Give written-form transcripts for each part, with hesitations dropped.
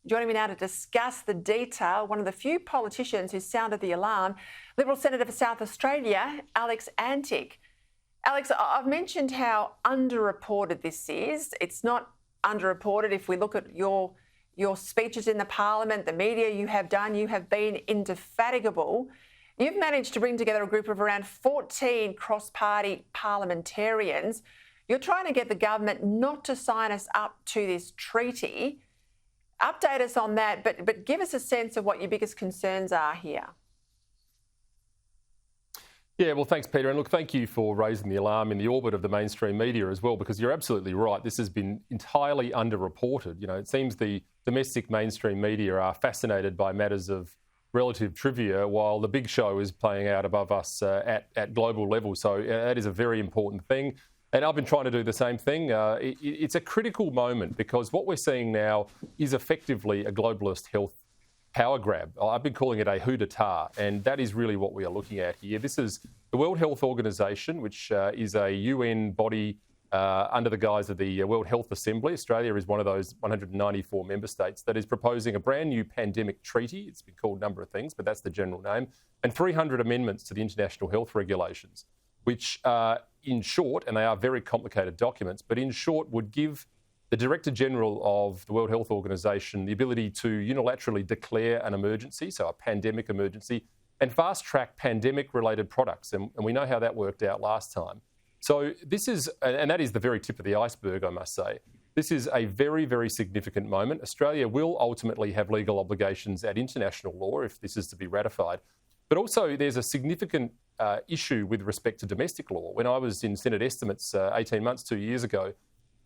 Joining me now to discuss the detail, one of the few politicians who sounded the alarm, Liberal Senator for South Australia, Alex Antic. Alex, I've mentioned how underreported this is. It's not underreported if we look at your speeches in the Parliament, the media you have done. You have been indefatigable. You've managed to bring together a group of around 14 cross-party parliamentarians. You're trying to get the government not to sign us up to this treaty. Update us on that, but give us a sense of what your biggest concerns are here. Yeah, well, thanks, Peter. And look, thank you for raising the alarm in the orbit of the mainstream media as well, because you're absolutely right. This has been entirely underreported. You know, it seems the domestic mainstream media are fascinated by matters of relative trivia, while the big show is playing out above us at global level. So that is a very important thing. And I've been trying to do the same thing. It's a critical moment because what we're seeing now is effectively a globalist health power grab. I've been calling it a coup d'etat, and that is really what we are looking at here. This is the World Health Organization, which is a UN body under the guise of the World Health Assembly. Australia is one of those 194 member states that is proposing a brand new pandemic treaty. It's been called a number of things, but that's the general name, and 300 amendments to the international health regulations, which in short, and they are very complicated documents, but in short would give the Director General of the World Health Organization the ability to unilaterally declare an emergency, so a pandemic emergency, and fast-track pandemic-related products. And we know how that worked out last time. So this is, and that is the very tip of the iceberg, I must say. This is a very, very significant moment. Australia will ultimately have legal obligations at international law if this is to be ratified. But also there's a significant issue with respect to domestic law. When I was in Senate estimates 18 months, 2 years ago,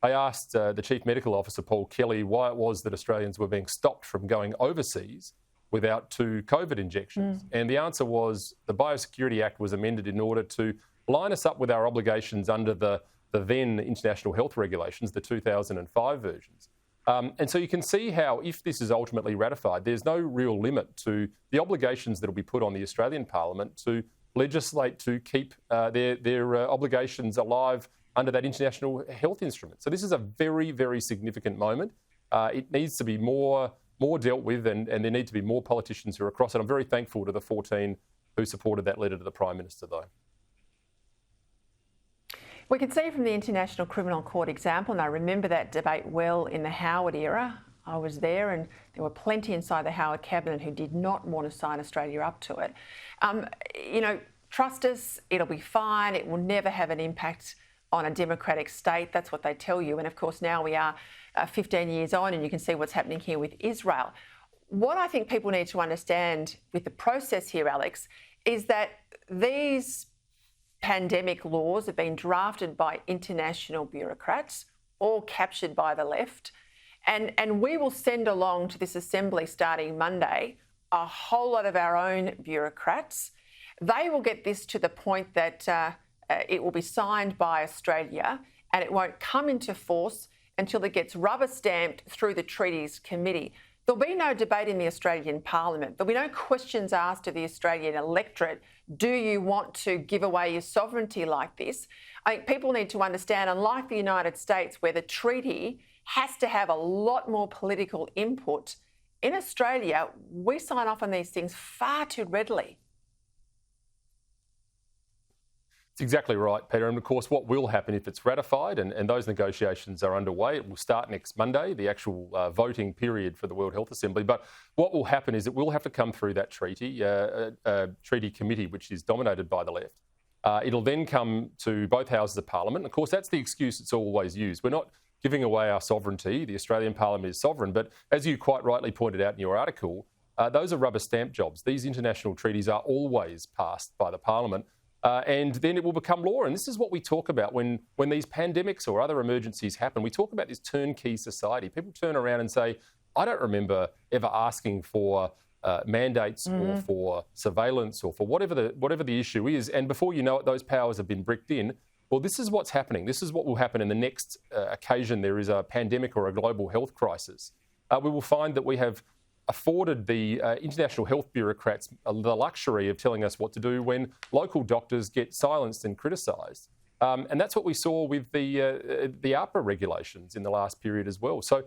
I asked the Chief Medical Officer, Paul Kelly, why it was that Australians were being stopped from going overseas without 2 COVID injections. And the answer was the Biosecurity Act was amended in order to line us up with our obligations under the then international health regulations, the 2005 versions. And so you can see how, if this is ultimately ratified, there's no real limit to the obligations that will be put on the Australian Parliament to legislate to keep their obligations alive under that international health instrument. So this is a very, very significant moment. It needs to be more dealt with, and there need to be more politicians who are across it. I'm very thankful to the 14 who supported that letter to the Prime Minister, though. We can see from the International Criminal Court example, and I remember that debate well in the Howard era. I was there, and there were plenty inside the Howard cabinet who did not want to sign Australia up to it. Trust us, it'll be fine. It will never have an impact on a democratic state. That's what they tell you. And of course, now we are 15 years on, and you can see what's happening here with Israel. What I think people need to understand with the process here, Alex, is that these pandemic laws have been drafted by international bureaucrats, all captured by the left. And we will send along to this assembly starting Monday a whole lot of our own bureaucrats. They will get this to the point that it will be signed by Australia, and it won't come into force until it gets rubber stamped through the Treaties Committee. There'll be no debate in the Australian Parliament. There'll be no questions asked of the Australian electorate. Do you want to give away your sovereignty like this? I think people need to understand, unlike the United States, where the treaty has to have a lot more political input, in Australia, we sign off on these things far too readily. It's exactly right, Peter. And of course, what will happen if it's ratified, and those negotiations are underway, it will start next Monday, the actual voting period for the World Health Assembly. But what will happen is it will have to come through that treaty committee, which is dominated by the left. It'll then come to both houses of Parliament. And of course, that's the excuse that's always used. We're not giving away our sovereignty. The Australian Parliament is sovereign. But as you quite rightly pointed out in your article, those are rubber stamp jobs. These international treaties are always passed by the Parliament. And then it will become law. And this is what we talk about when these pandemics or other emergencies happen. We talk about this turnkey society. People turn around and say, I don't remember ever asking for mandates or for surveillance or for whatever the issue is. And before you know it, those powers have been bricked in. Well, this is what's happening. This is what will happen in the next occasion there is a pandemic or a global health crisis. We will find that we have afforded the international health bureaucrats the luxury of telling us what to do when local doctors get silenced and criticised. And that's what we saw with the ARPA regulations in the last period as well. So,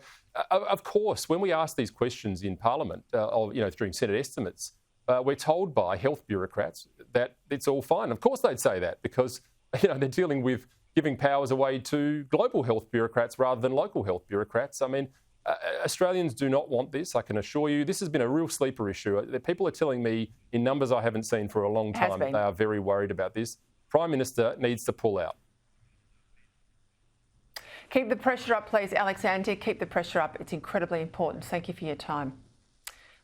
of course, when we ask these questions in Parliament, during Senate estimates, we're told by health bureaucrats that it's all fine. Of course they'd say that because, they're dealing with giving powers away to global health bureaucrats rather than local health bureaucrats. I mean, Australians do not want this, I can assure you. This has been a real sleeper issue. People are telling me in numbers I haven't seen for a long time that they are very worried about this. Prime Minister needs to pull out. Keep the pressure up, please, Alexander. Keep the pressure up. It's incredibly important. Thank you for your time.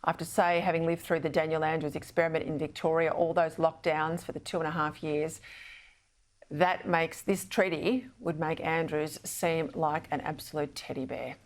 I have to say, having lived through the Daniel Andrews experiment in Victoria, all those lockdowns for the 2.5 years, that makes this treaty would make Andrews seem like an absolute teddy bear.